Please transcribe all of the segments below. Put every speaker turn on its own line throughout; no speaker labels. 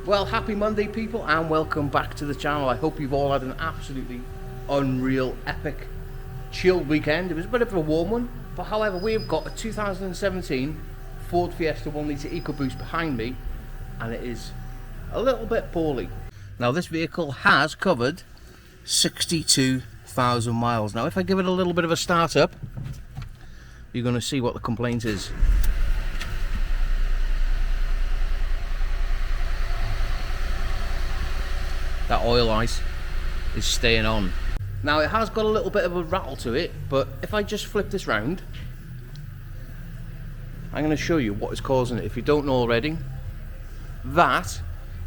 Well, happy Monday people, and welcome back to the channel. I hope you've all had an absolutely unreal, epic, chilled weekend. It was a bit of a warm one, but however, we've got a 2017 Ford Fiesta 1 litre Ecoboost behind me, and it is a little bit poorly. Now, this vehicle has covered 62,000 miles. Now, if I give it a little bit of a start up, you're going to see what the complaint is. That oil ice is staying on. Now, it has got a little bit of a rattle to it, but if I just flip this round, I'm going to show you what is causing it. If you don't know already, that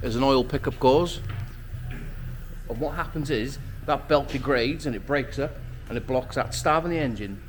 is an oil pickup gauze, and what happens is that belt degrades and it breaks up and it blocks that, starving the engine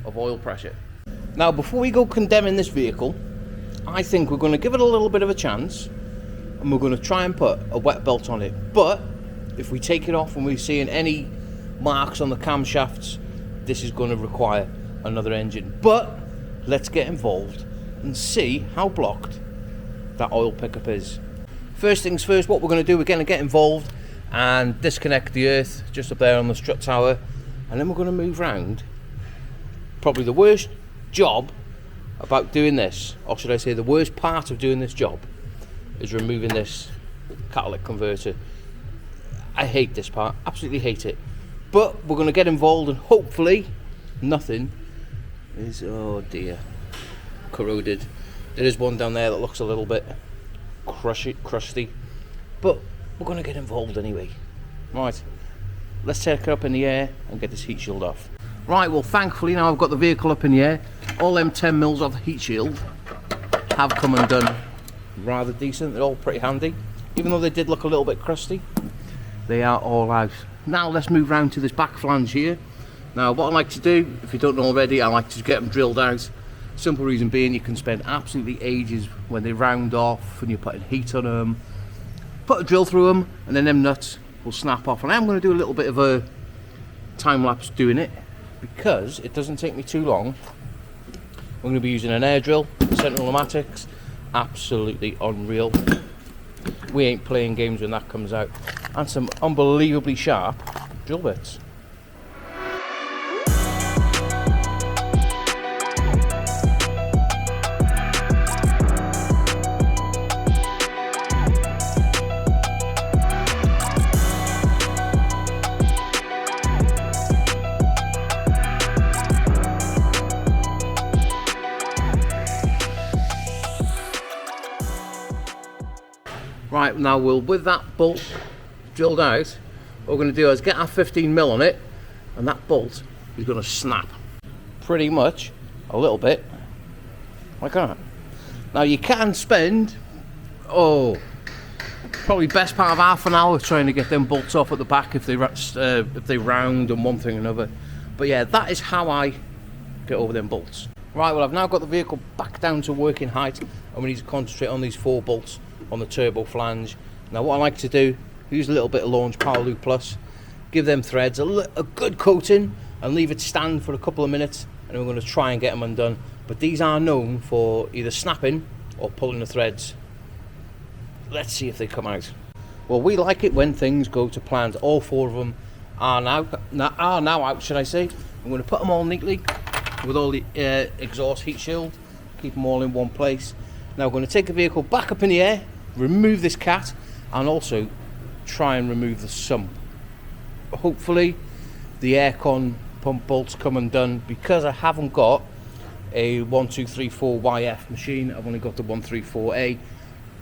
of oil pressure. Now, before we go condemning this vehicle, I think we're going to give it a little bit of a chance, and we're going to try and put a wet belt on it. But if we take it off and we're seeing any marks on the camshafts, this is going to require another engine. But let's get involved and see how blocked that oil pickup is. First things first, what we're going to do, we're going to get involved and disconnect the earth just up there on the strut tower, and then we're going to move round. Probably the worst job about doing this, or should I say the worst part of doing this job, is removing this catalytic converter. I hate this part, absolutely hate it. But we're going to get involved, and hopefully nothing is, oh dear, corroded. There is one down there that looks a little bit crusty, but we're going to get involved anyway. Right, let's take it up in the air and get this heat shield off. Right, well, thankfully now I've got the vehicle up in the air. All them 10 mils of the heat shield have come undone rather decent. They're all pretty handy, even though they did look a little bit crusty. They are all out. Now let's move round to this back flange here. Now, what I like to do, if you don't know already, I like to get them drilled out. Simple reason being, you can spend absolutely ages when they round off and you're putting heat on them. Put a drill through them and then them nuts will snap off. And I'm going to do a little bit of a time lapse doing it because it doesn't take me too long. I'm going to be using an air drill, Sentinel Pneumatics. Absolutely unreal. We ain't playing games when that comes out. And some unbelievably sharp drill bits. Right, now with that bolt drilled out, what we're going to do is get our 15mm on it, and that bolt is going to snap pretty much a little bit like that. Now, you can spend probably best part of half an hour trying to get them bolts off at the back if they round and one thing or another. But yeah, that is how I get over them bolts. Right, well, I've now got the vehicle back down to working height, and we need to concentrate on these 4 bolts on the turbo flange. Now, what I like to do, use a little bit of Launch Power Loop Plus, give them threads a good coating and leave it stand for a couple of minutes, and we're going to try and get them undone. But these are known for either snapping or pulling the threads. Let's see if they come out. Well, we like it when things go to plan. All 4 of them are now out, should I say. I'm going to put them all neatly with all the exhaust heat shield, keep them all in one place. Now, we're going to take the vehicle back up in the air, remove this cat, and also try and remove the sump. Hopefully the aircon pump bolts come undone, because I haven't got a 1234YF machine. I've only got the 134A,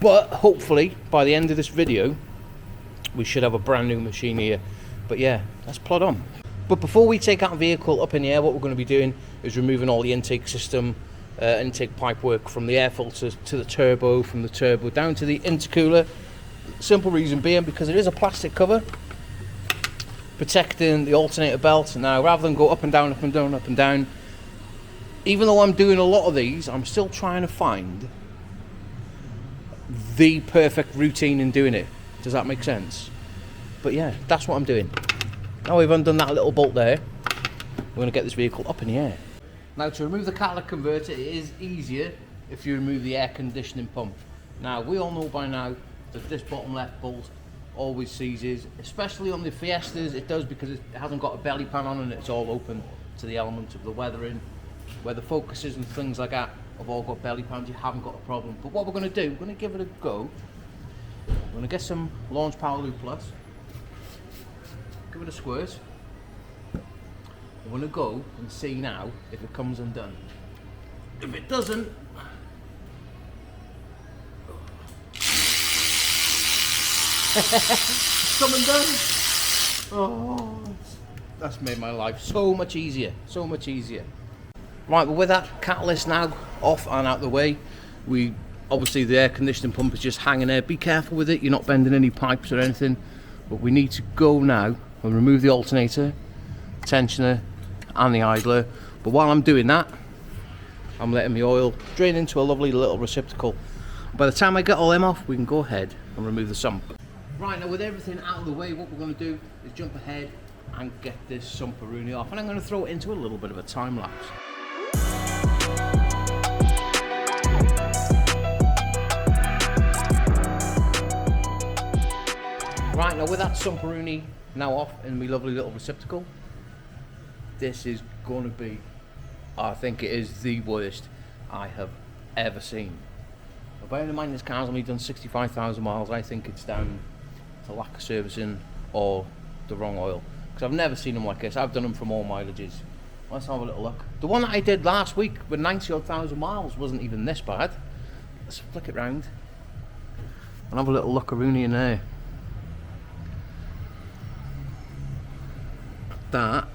but hopefully by the end of this video we should have a brand new machine here. But yeah, let's plod on. But before we take our vehicle up in the air, what we're going to be doing is removing all the intake system, intake pipe work from the air filter to the turbo, from the turbo down to the intercooler. Simple reason being, because it is a plastic cover protecting the alternator belt. Now, rather than go up and down, up and down, up and down, even though I'm doing a lot of these, I'm still trying to find the perfect routine in doing it. Does that make sense? But yeah, that's what I'm doing. Now we've undone that little bolt there, we're going to get this vehicle up in the air. Now, to remove the catalytic converter, it is easier if you remove the air conditioning pump. Now, we all know by now that this bottom left bolt always seizes, especially on the Fiestas. It does because it hasn't got a belly pan on and it's all open to the element of the weathering. Where the focuses and things like that have all got belly pans, you haven't got a problem. But what we're going to do, we're going to give it a go. We're going to get some Launch Power Lube Plus, give it a squirt. We're going to go and see now if it comes undone. If it doesn't, it's come undone. Oh, that's made my life so much easier, so much easier. Right, well, with that catalyst now off and out the way, we obviously the air conditioning pump is just hanging there. Be careful with it, you're not bending any pipes or anything, but we need to go now and remove the alternator, tensioner and the idler. But while I'm doing that, I'm letting the oil drain into a lovely little receptacle. By the time I get all them off, we can go ahead and remove the sump. Right, now with everything out of the way, what we're going to do is jump ahead and get this Sumperoonie off, and I'm going to throw it into a little bit of a time lapse. Right, now with that Sumperoonie now off in my lovely little receptacle, this is going to be, I think it is the worst I have ever seen. But bearing in mind this car's only done 65,000 miles, I think it's down to lack of servicing or the wrong oil. Because I've never seen them like this. I've done them from all mileages. Let's have a little look. The one that I did last week with 90-odd thousand miles wasn't even this bad. Let's flick it round and have a little look-a-rooney in there. That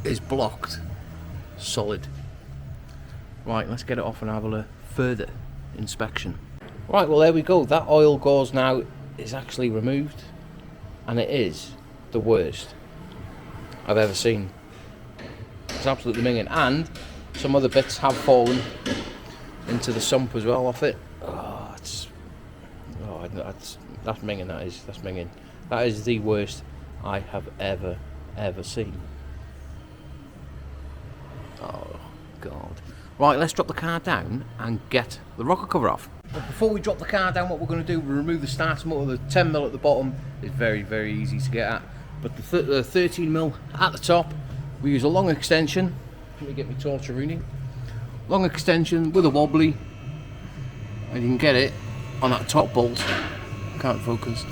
is blocked solid. Right, let's get it off and have a further inspection. Right, well there we go. That oil gauze now is actually removed, and it is the worst I've ever seen. It's absolutely minging, and some other bits have fallen into the sump as well off it. That's minging. That's minging. That is the worst I have ever seen. Oh God. Right, let's drop the car down and get the rocker cover off. But before we drop the car down, what we're going to do, we'll remove the starter motor. The 10mm at the bottom is very easy to get at, but the 13mm at the top, we use a long extension. Let me get my torch-a-rooney. Long extension with a wobbly, and you can get it on that top bolt. Can't focus.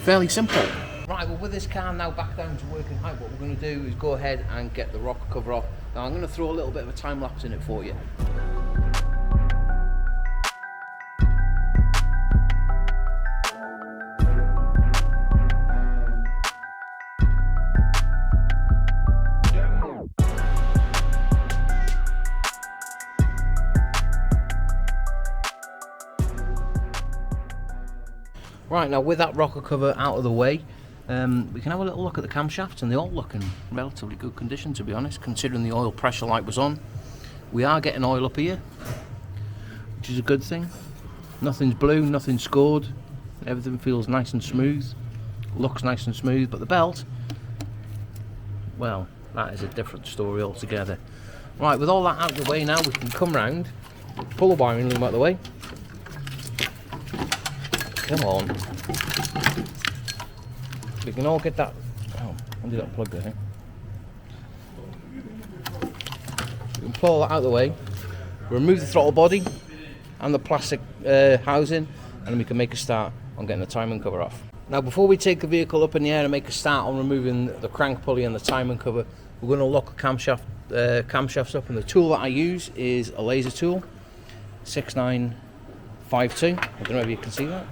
Fairly simple. Right, well with this car now back down to working height, what we're going to do is go ahead and get the rocker cover off. Now I'm going to throw a little bit of a time lapse in it for you. Right, now with that rocker cover out of the way, we can have a little look at the camshafts, and they all look in relatively good condition, to be honest, considering the oil pressure light was on. We are getting oil up here, which is a good thing. Nothing's blue, nothing's scored, everything feels nice and smooth, looks nice and smooth, but the belt, well, that is a different story altogether. Right, with all that out of the way now, we can come round, pull the wiring loom out of the way. Come on. We can all get that. Oh, I did that plug there. We can pull that out of the way, remove the throttle body and the plastic housing, and then we can make a start on getting the timing cover off. Now, before we take the vehicle up in the air and make a start on removing the crank pulley and the timing cover, we're going to lock the camshafts up, and the tool that I use is a laser tool, 6952. I don't know if you can see that.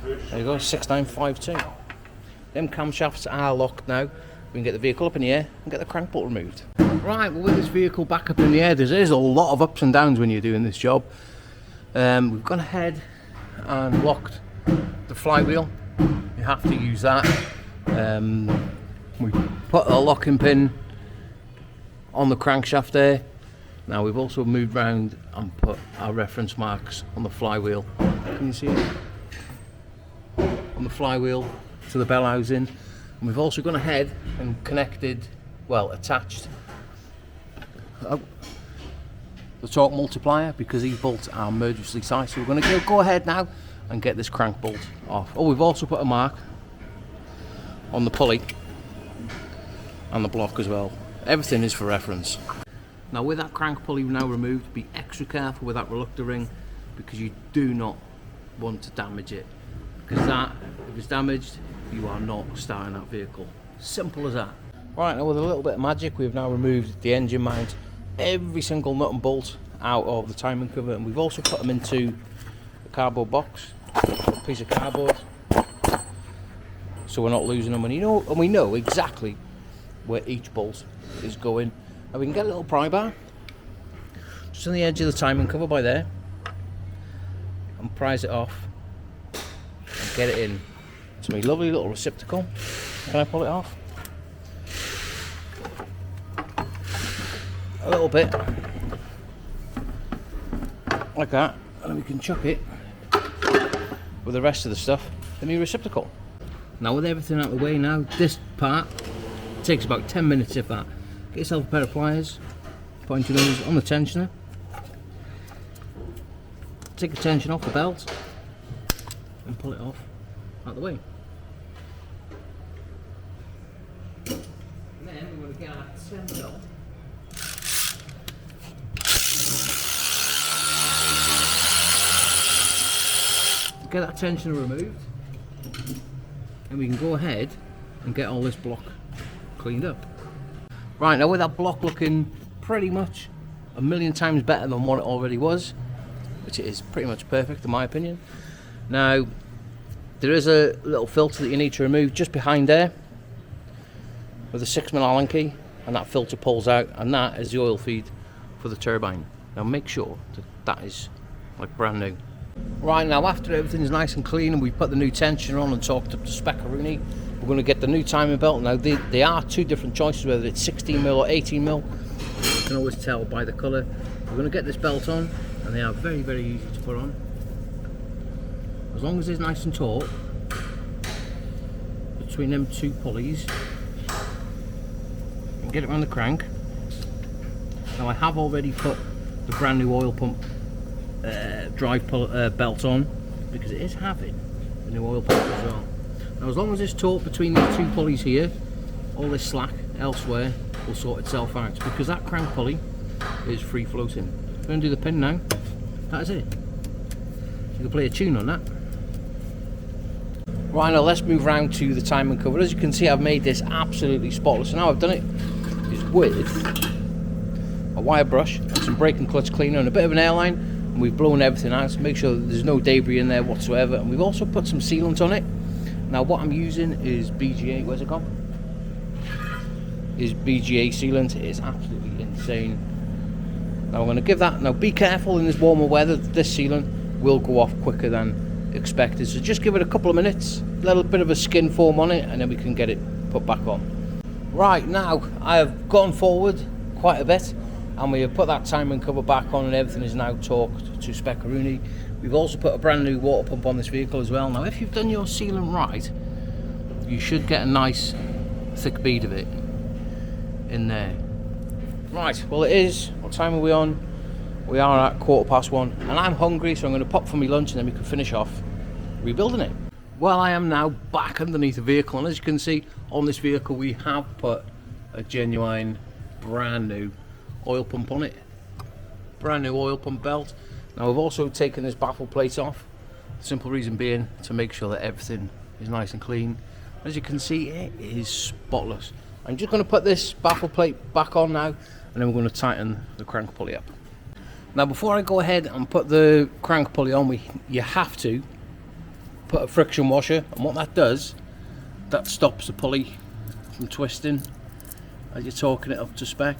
There you go, 6952. Them camshafts are locked now. We can get the vehicle up in the air and get the crank bolt removed. Right, well with this vehicle back up in the air, there's a lot of ups and downs when you're doing this job. We've gone ahead and locked the flywheel. You have to use that. We put a locking pin on the crankshaft there. Now we've also moved round and put our reference marks on the flywheel. Can you see it? On the flywheel to the bell housing. And we've also gone ahead and connected, well, attached the torque multiplier because these bolts are murderously tight. So we're going to go ahead now and get this crank bolt off. Oh, we've also put a mark on the pulley and the block as well. Everything is for reference. Now with that crank pulley now removed, be extra careful with that reluctor ring because you do not want to damage it, because that, if it's damaged, you are not starting that vehicle. Simple as that. Right, now with a little bit of magic, we've now removed the engine mount, every single nut and bolt out of the timing cover, and we've also put them into a cardboard box, a piece of cardboard, so we're not losing them. And we know exactly where each bolt is going. And we can get a little pry bar just on the edge of the timing cover by there and prise it off and get it in to my lovely little receptacle. Can I pull it off? A little bit like that, and then we can chuck it with the rest of the stuff in the receptacle. Now with everything out of the way now, this part takes about 10 minutes if that. Get yourself a pair of pliers, point your nose on the tensioner, take the tension off the belt and pull it off out the way. And then we're going to get our 10 belt. Get that tensioner removed and we can go ahead and get all this block cleaned up. Right, now with that block looking pretty much a million times better than what it already was, which is pretty much perfect in my opinion. Now there is a little filter that you need to remove just behind there with a 6mm Allen key, and that filter pulls out, and that is the oil feed for the turbine. Now make sure that that is like brand new. Right, now after everything's nice and clean and we've put the new tensioner on and torqued up to spec-a-rooney, we're going to get the new timing belt. Now they are two different choices, whether it's 16mm or 18mm. You can always tell by the colour. We're going to get this belt on, and they are very, very easy to put on. As long as it's nice and taut between them two pulleys, and get it around the crank. Now I have already put the brand new oil pump drive belt on because it is having the new oil pump as well. Now as long as it's taut between these two pulleys here, all this slack elsewhere will sort itself out, because that crank pulley is free floating. I'm going to do the pin now. That is it. You can play a tune on that. Right, now let's move round to the timing cover. As you can see, I've made this absolutely spotless. And how I've done it is with a wire brush and some brake and clutch cleaner and a bit of an airline, and we've blown everything out to make sure that there's no debris in there whatsoever. And we've also put some sealant on it. Now what I'm using is BGA, where's it gone? Is BGA sealant. It is absolutely insane. Now I'm going to give that, now be careful in this warmer weather, this sealant will go off quicker than expected. So just give it a couple of minutes, a little bit of a skin foam on it, and then we can get it put back on. Right, now I have gone forward quite a bit and we have put that timing cover back on, and everything is now torqued to spec-a-rooney. We've also put a brand new water pump on this vehicle as well. Now if you've done your sealant right, you should get a nice thick bead of it in there. Right, well it is, what time are we on? We are at 1:15, and I'm hungry, so I'm going to pop for my lunch and then we can finish off rebuilding it. Well, I am now back underneath the vehicle, and as you can see on this vehicle we have put a genuine brand new oil pump on it. Brand new oil pump belt. Now we've also taken this baffle plate off, the simple reason being to make sure that everything is nice and clean. As you can see, it is spotless. I'm just going to put this baffle plate back on now, and then we're going to tighten the crank pulley up. Now before I go ahead and put the crank pulley on, you have to put a friction washer, and what that does, that stops the pulley from twisting as you're torquing it up to spec.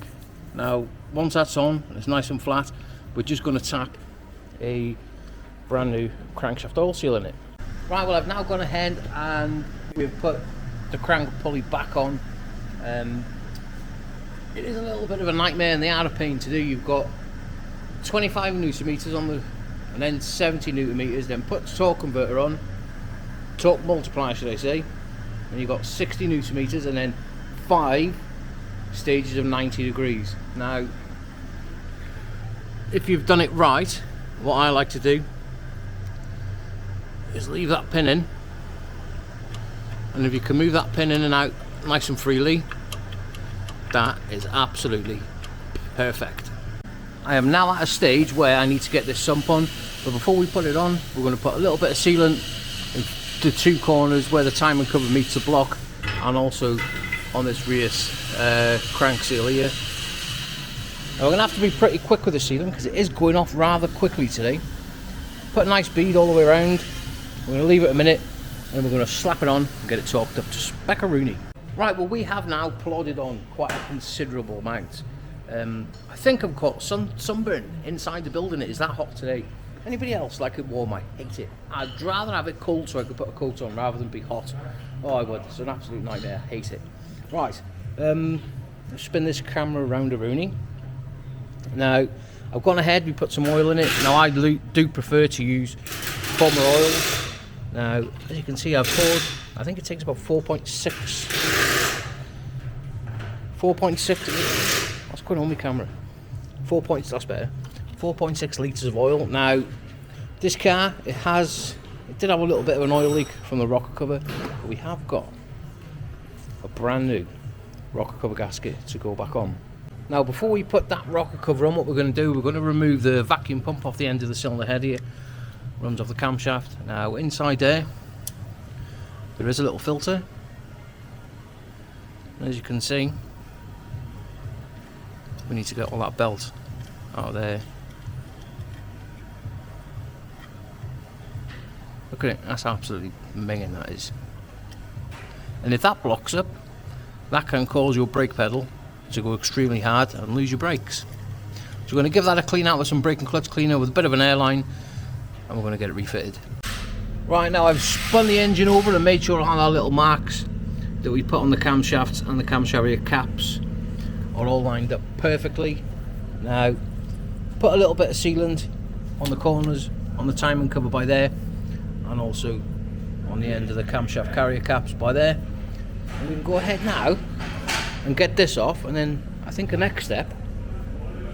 Now once that's on, it's nice and flat, we're just going to tap a brand new crankshaft oil seal in it. Right, well I've now gone ahead and we've put the crank pulley back on. It is a little bit of a nightmare and they are a pain to do. You've got 25 newton meters on the, and then 70 newton meters, then put the torque converter on, torque multiplier should I say, and you've got 60 newton meters and then 5 stages of 90 degrees. Now if you've done it right, what I like to do is leave that pin in, and if you can move that pin in and out nice and freely, that is absolutely perfect. I am now at a stage where I need to get this sump on, but before we put it on, we're going to put a little bit of sealant in the two corners where the timing cover meets the block, and also on this rear crank seal here. Now we're going to have to be pretty quick with the sealant because it is going off rather quickly today. Put a nice bead all the way around. We're going to leave it a minute, and we're going to slap it on and get it torqued up to speckaroonie. Right, well, we have now plodded on quite a considerable amount. I think I've caught sunburn inside the building. It is that hot today. Anybody else like it warm? I hate it. I'd rather have it cold so I could put a coat on rather than be hot. Oh, I would. It's an absolute nightmare. I hate it. Right, let's spin this camera around a rooney. Now, I've gone ahead, we put some oil in it. Now, I do prefer to use Bomber oil. Now, as you can see, I've poured, I think it takes about 4.6. What's going on with my camera? That's better. 4.6 litres of oil. Now, this car, it did have a little bit of an oil leak from the rocker cover, but we have got a brand new rocker cover gasket to go back on. Now, before we put that rocker cover on, what we're going to do, we're going to remove the vacuum pump off the end of the cylinder head here. Runs off the camshaft. Now, inside there is a little filter. As you can see, we need to get all that belt out of there. Look at it, that's absolutely minging, that is. And if that blocks up, that can cause your brake pedal to go extremely hard and lose your brakes. So we're going to give that a clean out with some brake and clutch cleaner with a bit of an airline, and we're going to get it refitted. Right, now I've spun the engine over and made sure all our little marks that we put on the camshafts and the camshaft rear caps are all lined up perfectly. Now, put a little bit of sealant on the corners, on the timing cover by there, and also on the end of the camshaft carrier caps by there. And we can go ahead now and get this off, and then I think the next step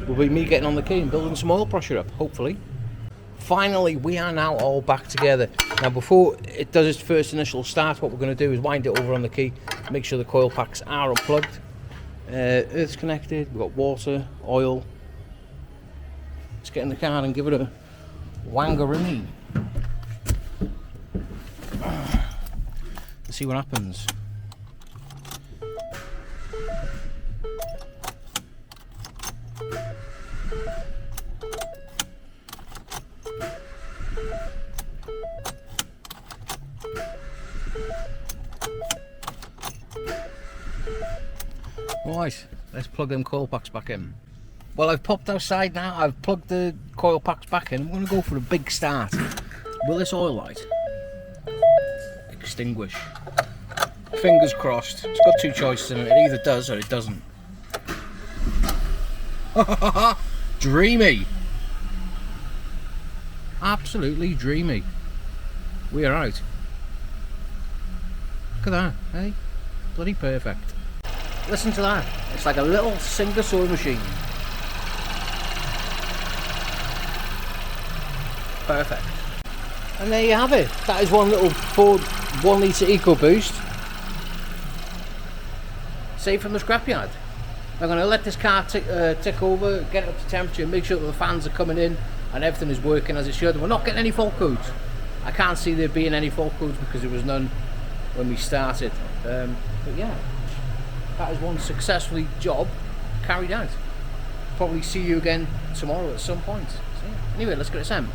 will be me getting on the key and building some oil pressure up, hopefully. Finally, we are now all back together. Now, before it does its first initial start, what we're going to do is wind it over on the key, make sure the coil packs are unplugged. Earth's connected, we've got water, oil. Let's get in the car and give it a wangaroonie. Let's see what happens. Right, let's plug them coil packs back in. Well, I've popped outside now, I've plugged the coil packs back in. I'm going to go for a big start. Will this oil light extinguish? Fingers crossed. It's got two choices in it. It either does or it doesn't. Dreamy. Absolutely dreamy. We are out. Look at that, hey? Bloody perfect. Listen to that. It's like a little Singer sewing machine. Perfect. And there you have it. That is one little Ford 1 litre Ecoboost. Saved from the scrapyard. I'm going to let this car tick over, get it up to temperature, make sure that the fans are coming in and everything is working as it should. We're not getting any fault codes. I can't see there being any fault codes because there was none when we started. But yeah, that is one successfully job carried out. Probably see you again tomorrow at some point. So, anyway, let's get it sent.